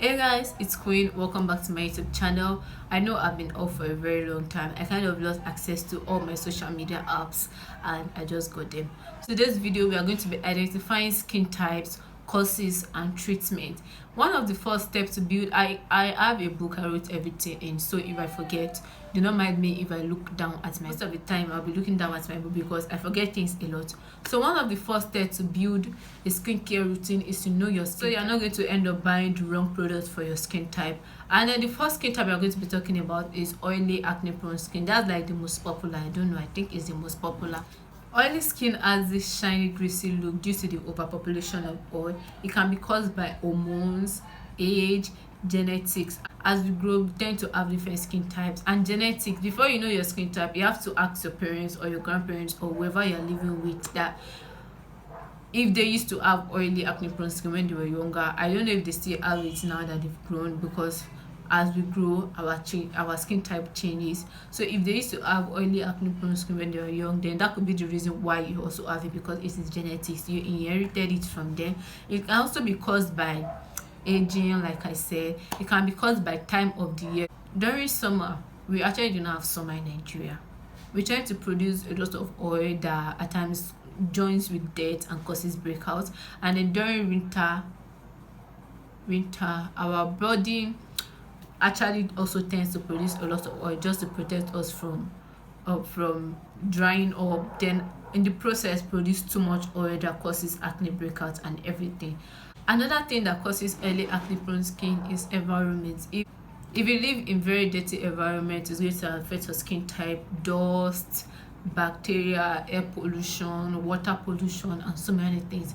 Hey guys, it's Queen. Welcome back to my YouTube channel. I know I've been off for a very long time. I kind of lost access to all my social media apps and I just got them. So this video we are going to be identifying skin types, causes and treatment. One of the first steps to build, I have a book I wrote everything in, so if I forget, do not mind me if I look down at my, most of the time I'll be looking down at my book because I forget things a lot. So one of the first steps to build a skincare routine is to know your skin. So you're not going to end up buying the wrong products for your skin type. And then the first skin type we're going to be talking about is oily, acne prone skin. That's like the most popular. I don't know, I think it's the most popular. Oily skin has this shiny, greasy look due to the overpopulation of oil. It can be caused by hormones, age, genetics. As we grow, we tend to have different skin types. And genetics, before you know your skin type, you have to ask your parents or your grandparents or whoever you're living with that if they used to have oily, acne prone skin when they were younger. I don't know if they still have it now that they've grown, because as we grow, our skin type changes. So if they used to have oily, acne prone skin when they were young, then that could be the reason why you also have it, because it is genetics. You inherited it from them. It can also be caused by aging, like I said. It can be caused by time of the year. During summer, we actually do not have summer in Nigeria. We try to produce a lot of oil that at times joins with dirt and causes breakouts. And then during winter, our body actually also tends to produce a lot of oil just to protect us from drying up, then in the process produce too much oil that causes acne breakouts and everything. Another thing that causes early acne prone skin is environment. If you live in very dirty environment, it's going to affect your skin type. Dust, bacteria, air pollution, water pollution, and so many things.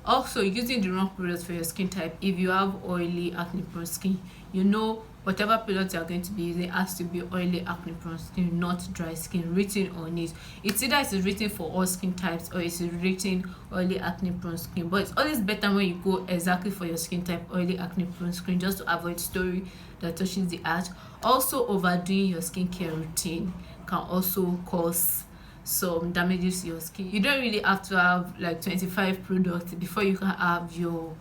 Also, using the wrong products for your skin type. If you have oily, acne prone skin, you know whatever product you're going to be using has to be oily, acne prone skin, not dry skin, written on it. It's either it is written for all skin types or it is written oily, acne prone skin. But it's always better when you go exactly for your skin type, oily, acne prone skin, just to avoid story that touches the heart. Also, overdoing your skincare routine can also cause some damages to your skin. You don't really have to have like 25 products before you can have your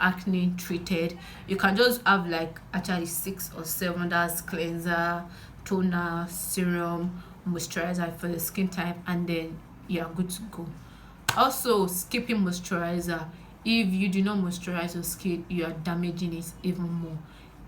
acne treated. You can just have like actually 6 or 7. That's cleanser, toner, serum, moisturizer for the skin type, and then you're good to go. Also, skipping moisturizer. If you do not moisturize your skin, you are damaging it even more.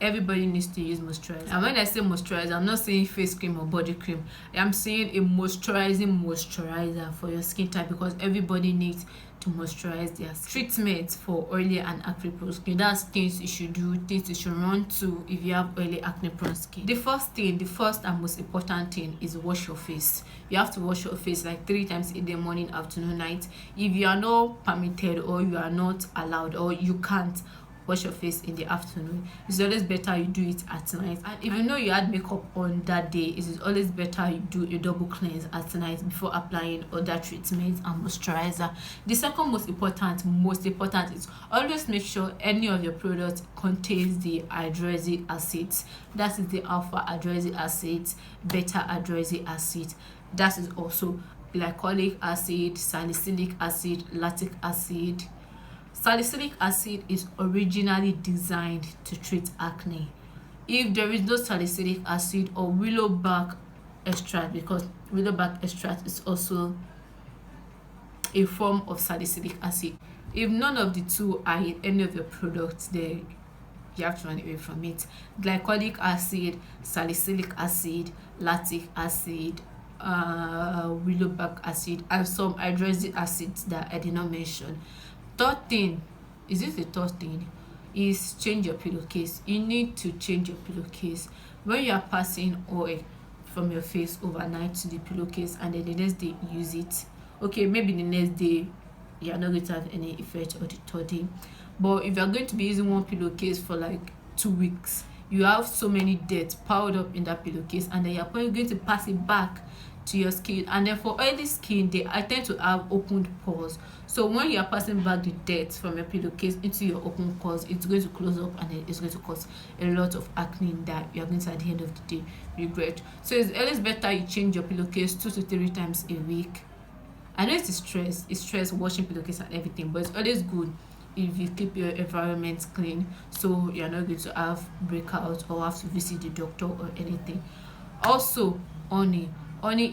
Everybody needs to use moisturizer. And when I say moisturizer, I'm not saying face cream or body cream. I'm saying a moisturizer for your skin type, because everybody needs to moisturize their skin. Treatment for oily and acne prone skin. That's things you should do, things you should run to if you have oily, acne prone skin. The first and most important thing is wash your face. You have to wash your face like 3 times a day, morning, afternoon, night. If you are not permitted or you are not allowed or you can't wash your face in the afternoon, it's always better you do it at night. And if you know you had makeup on that day, it is always better you do a double cleanse at night before applying other treatments and moisturizer. The second most important is always make sure any of your products contains the hydroxy acids. That is the alpha hydroxy acid, beta hydroxy acid. That is also glycolic acid, salicylic acid, lactic acid. Salicylic acid is originally designed to treat acne. If there is no salicylic acid or willow bark extract, because willow bark extract is also a form of salicylic acid, if none of the two are in any of your products, then you have to run away from it. Glycolic acid, salicylic acid, lactic acid, willow bark acid, and some hydroxy acids that I did not mention. Third thing, is change your pillowcase. You need to change your pillowcase. When you are passing oil from your face overnight to the pillowcase and then the next day use it, okay, maybe the next day you are not going to have any effect, or the third day. But if you are going to be using one pillowcase for like 2 weeks, you have so many dirt piled up in that pillowcase, and then you're probably going to pass it back to your skin. And then for oily skin, I tend to have opened pores. So when you are passing back the dirt from your pillowcase into your open pores, it's going to close up and then it's going to cause a lot of acne that you're going to, at the end of the day, regret. So it's always better you change your pillowcase 2 to 3 times a week. I know it's stress washing pillowcase and everything, but it's always good if you keep your environment clean, so you're not going to have breakouts or have to visit the doctor or anything. Also, honey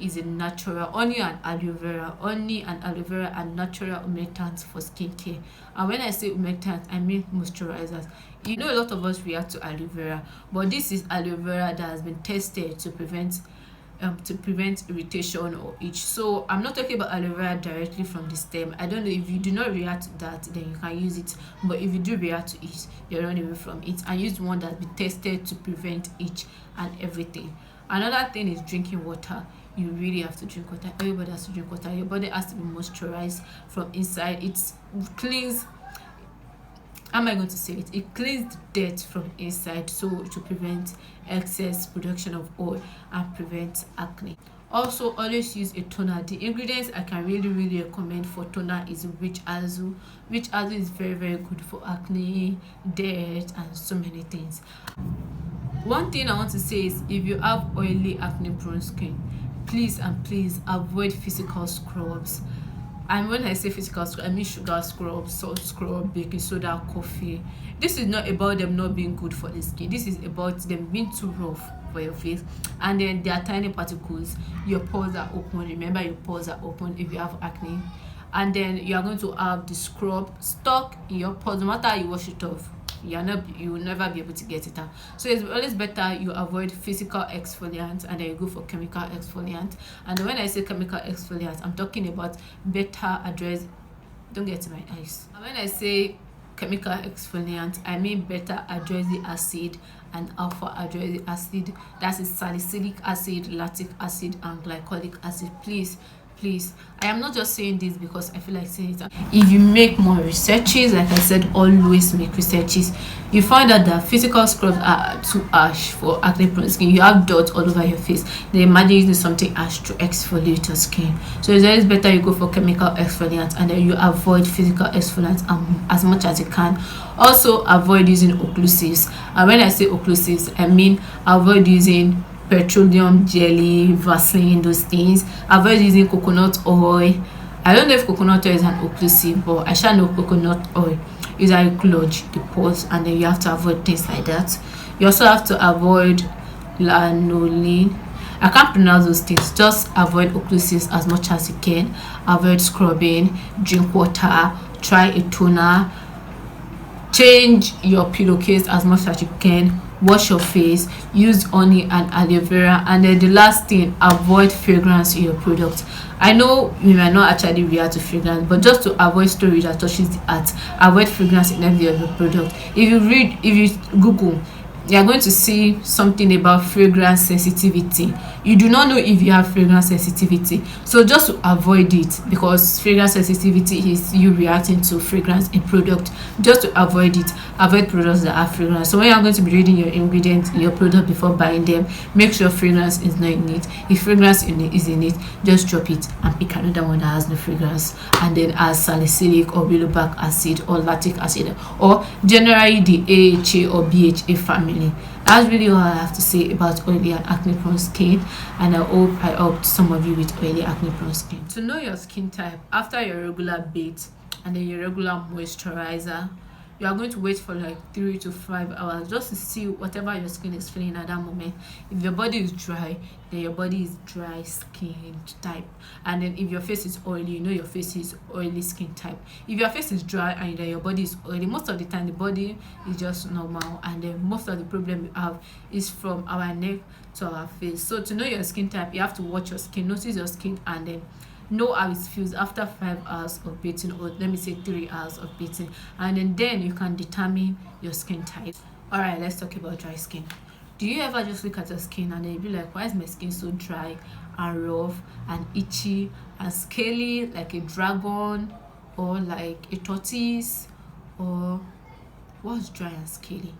is a natural, honey and aloe vera are natural humectants for skincare. And when I say humectants, I mean moisturizers. You know, a lot of us react to aloe vera, but this is aloe vera that has been tested to prevent irritation or itch. So I'm not talking about aloe vera directly from the stem. I don't know, if you do not react to that, then you can use it. But if you do react to it, you run away from it and use one that's been tested to prevent itch and everything. Another thing is drinking water. You really have to drink water. Everybody has to drink water. Your body has to be moisturized from inside. It cleans, how am I going to say it? It cleans the dirt from inside, so to prevent excess production of oil and prevent acne. Also, always use a toner. The ingredients I can really recommend for toner is witch hazel. Witch hazel is very good for acne, dirt, and so many things. One thing I want to say is, if you have oily, acne prone skin, please avoid physical scrubs. And when I say physical scrub, I mean sugar scrub, salt scrub, baking soda, coffee. This is not about them not being good for the skin. This is about them being too rough for your face. And then there are tiny particles. Your pores are open. Remember, your pores are open if you have acne. And then you are going to have the scrub stuck in your pores. No matter how you wash it off, you will never be able to get it out. So it's always better you avoid physical exfoliant and then you go for chemical exfoliant. And when I say chemical exfoliant, I'm talking about beta address, don't get to my eyes. And when I say chemical exfoliant, I mean beta hydroxy acid and alpha hydroxy acid. That is salicylic acid, lactic acid, and glycolic acid. Please, I am not just saying this because I feel like saying it. If you make more researches, like I said, always make researches. You find out that physical scrubs are too harsh for acne prone skin. You have dots all over your face. They imagine using something harsh to exfoliate your skin. So it's always better you go for chemical exfoliants and then you avoid physical exfoliants as much as you can. Also, avoid using occlusives. And when I say occlusives, I mean avoid using petroleum jelly, Vaseline, those things. Avoid using coconut oil. I don't know if coconut oil is an occlusive, but I shall know coconut oil is a clog the pores, and then you have to avoid things like that. You also have to avoid lanolin. I can't pronounce those things. Just avoid occlusives as much as you can. Avoid scrubbing, drink water, try a toner, change your pillowcase as much as you can, wash your face, use honey and aloe vera, and then the last thing, avoid fragrance in your product. I know you might not actually react to fragrance, but just to avoid storage that touches the heart, avoid fragrance in every of your product. If you Google, you are going to see something about fragrance sensitivity. You do not know if you have fragrance sensitivity, so just to avoid it, because fragrance sensitivity is you reacting to fragrance in product. Just to avoid it, avoid products that have fragrance. So when you are going to be reading your ingredients in your product before buying them, make sure fragrance is not in it. If fragrance is in it, just drop it and pick another one that has no fragrance and then has salicylic or willow-bark acid or lactic acid, or generally the AHA or BHA family. That's really all I have to say about oily and acne prone skin, and I hope I helped some of you with oily acne prone skin. To know your skin type, after your regular bath and then your regular moisturizer, you are going to wait for like 3 to 5 hours just to see whatever your skin is feeling at that moment. If your body is dry, then your body is dry skin type. And then if your face is oily, you know your face is oily skin type. If your face is dry and then your body is oily, most of the time the body is just normal, and then most of the problem you have is from our neck to our face. So to know your skin type, you have to watch your skin, notice your skin, and then know how it feels after 5 hours of bathing, or let me say 3 hours of bathing, and then you can determine your skin type. All right, let's talk about dry skin. Do you ever just look at your skin and then you be like, why is my skin so dry and rough and itchy and scaly like a dragon or like a tortoise, or what's dry and scaly,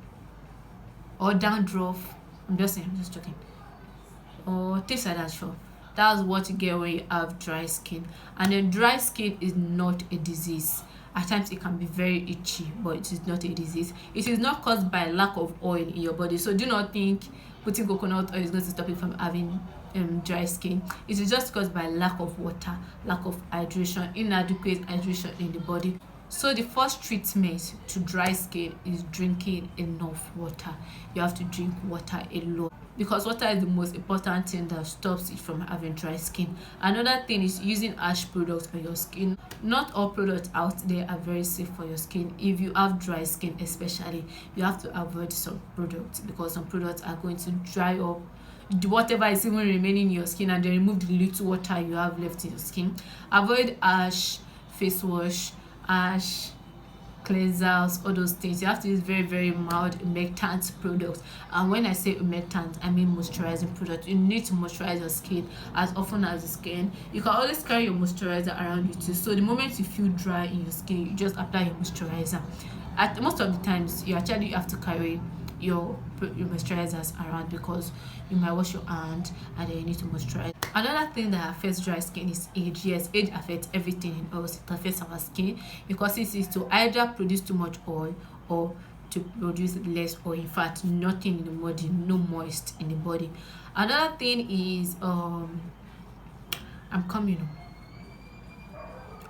or dandruff? I'm just joking, or things like that. Sure, that's what you get when you have dry skin. And then dry skin is not a disease. At times it can be very itchy, but it is not a disease. It is not caused by lack of oil in your body. So do not think putting coconut oil is going to stop you from having dry skin. It is just caused by lack of water, lack of hydration, inadequate hydration in the body. So the first treatment to dry skin is drinking enough water. You have to drink water a lot because water is the most important thing that stops it from having dry skin. Another thing is using harsh products on your skin. Not all products out there are very safe for your skin. If you have dry skin especially, you have to avoid some products because some products are going to dry up whatever is even remaining in your skin and then remove the little water you have left in your skin. Avoid harsh face wash, harsh cleansers, all those things. You have to use very very mild humectant products, and when I say humectant I mean moisturizing product. You need to moisturize your skin as often as you can. You can always carry your moisturizer around you too, so the moment you feel dry in your skin you just apply your moisturizer. At most of the times you actually have to carry your moisturizers around because you might wash your hand and then you need to moisturize. Another thing that affects dry skin is age. Yes, age affects everything in us. It affects our skin because it is to either produce too much oil or to produce less oil. In fact, nothing in the body, no moist in the body. Another thing is I'm coming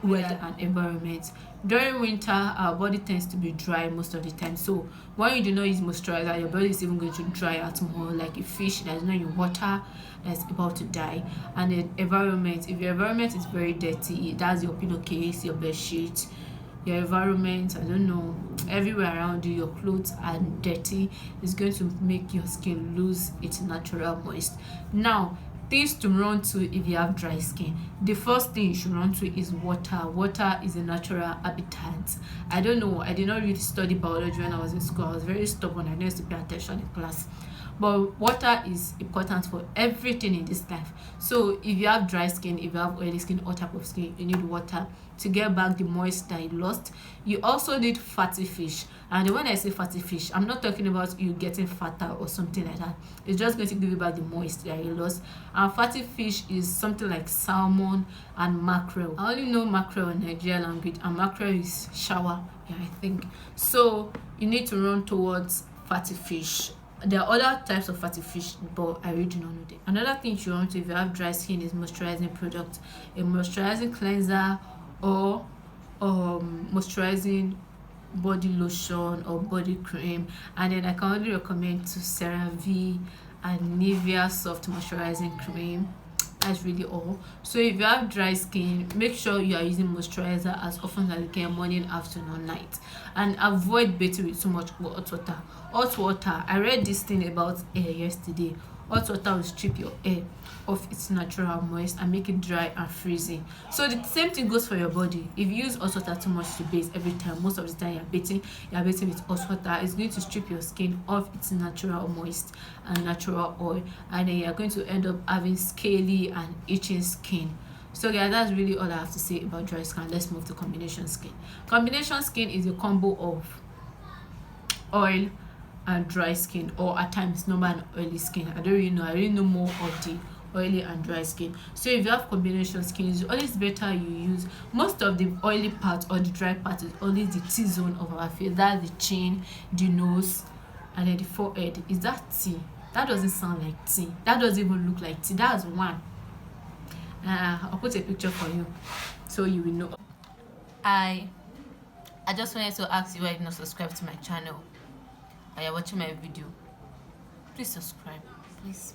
weather and environment. During winter our body tends to be dry most of the time, so when you do not use moisturizer your body is even going to dry out more, like a fish that is not in water that's about to die. And the environment, if your environment is very dirty, that's your pillowcase, your bed sheet, your environment, I don't know, everywhere around you, your clothes are dirty, it's going to make your skin lose its natural moist. Now, things to run to if you have dry skin. The first thing you should run to is water. Water is a natural habitat. I don't know, I did not really study biology when I was in school. I was very stubborn, I didn't used to pay attention in class. But water is important for everything in this life. So if you have dry skin, if you have oily skin, all type of skin, you need water to get back the moist that you lost. You also need fatty fish. And when I say fatty fish, I'm not talking about you getting fatter or something like that. It's just going to give you back the moist that you lost. And fatty fish is something like salmon and mackerel. I only know mackerel in Nigerian language, and mackerel is shower, yeah, I think. So you need to run towards fatty fish. There are other types of fatty fish, but I really do not know them. Another thing you want to, if you have dry skin, is moisturizing product. A moisturizing cleanser or moisturizing body lotion or body cream. And then I can only recommend to CeraVe and Nivea soft moisturizing cream. That's really all. So if you have dry skin, make sure you are using moisturizer as often as you can, morning, afternoon, night, and avoid bathing with too much hot water. Hot water, I read this thing about hair yesterday. Hot water will strip your hair of its natural moist and make it dry and freezing. So the same thing goes for your body. If you use hot water too much to bathe every time, most of the time you're bathing with hot water, it's going to strip your skin of its natural moist and natural oil, and then you're going to end up having scaly and itching skin. So guys, that's really all I have to say about dry skin. Let's move to combination skin. Combination skin is a combo of oil and dry skin, or at times normal and oily skin. I really know more of the oily and dry skin. So if you have combination skin, it's always better you use, most of the oily part or the dry part is always the T-zone of our face. That's the chin, the nose, and then the forehead. Is that T? That doesn't sound like T. That doesn't even look like T. That's one. I'll put a picture for you so you will know. I just wanted to ask you why you not subscribe to my channel and you're watching my video. Please subscribe, please.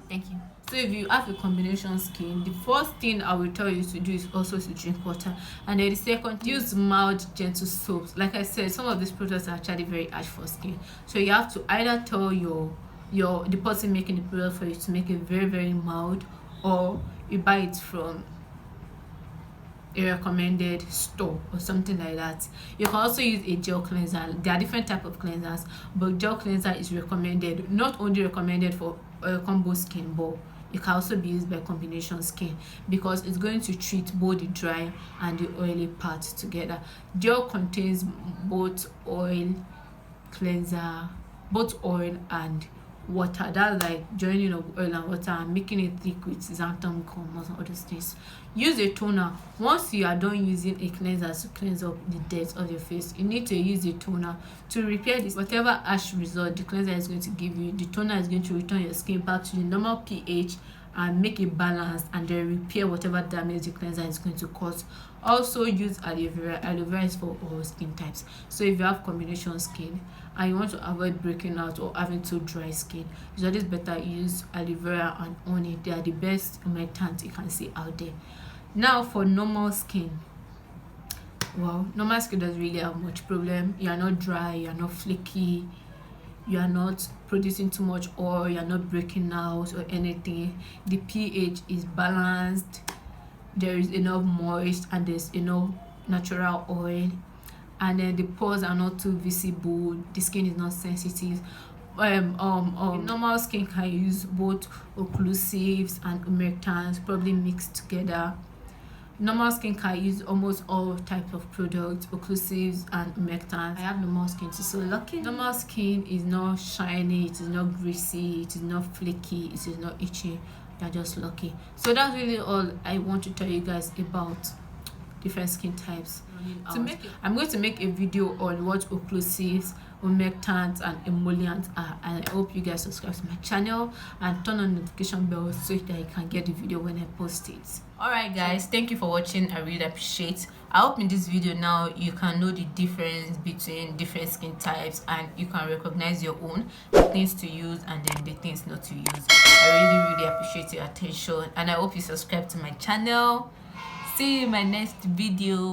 Thank you. So if you have a combination skin, the first thing I will tell you to do is also to drink water, and then the second, use mild gentle soaps. Like I said, some of these products are actually very harsh for skin, so you have to either tell the person making the product for you to make it very very mild, or you buy it from a recommended store or something like that. You can also use a gel cleanser. There are different type of cleansers, but gel cleanser is recommended, not only recommended for combo skin, but it can also be used by combination skin because it's going to treat both the dry and the oily part together. Gel contains both oil and water. That's like joining of oil and water and making it thick with xanthan gum and all those things. Use a toner. Once you are done using a cleanser to cleanse up the dirt of your face, you need to use a toner to repair this. Whatever harsh result the cleanser is going to give you, the toner is going to return your skin back to the normal pH and make it balanced, and then repair whatever damage the cleanser is going to cause. Also use aloe vera. Aloe vera is for all skin types. So if you have combination skin and you want to avoid breaking out or having too dry skin, it's always better use aloe vera and honey. They are the best humectants you can see out there. Now for normal skin, well, normal skin doesn't really have much problem. You are not dry, you are not flaky, you are not producing too much oil, you are not breaking out or anything. The pH is balanced, there is enough moist, and there's enough natural oil, and then the pores are not too visible, the skin is not sensitive. Normal skin can use both occlusives and humectants probably mixed together. Normal skin can use almost all types of products, occlusives and humectants. I have normal skin too, so lucky. Normal skin is not shiny, it is not greasy, it is not flaky, it is not itchy. You're just lucky. So that's really all I want to tell you guys about different skin types. I'm going to make a video on what occlusives, humectants and emollients are, and I hope you guys subscribe to my channel and turn on the notification bell so that you can get the video when I post it. Alright guys, thank you for watching. I really appreciate. I hope in this video now you can know the difference between different skin types, and you can recognize your own, the things to use and then the things not to use. I really appreciate your attention, and I hope you subscribe to my channel. See you in my next video.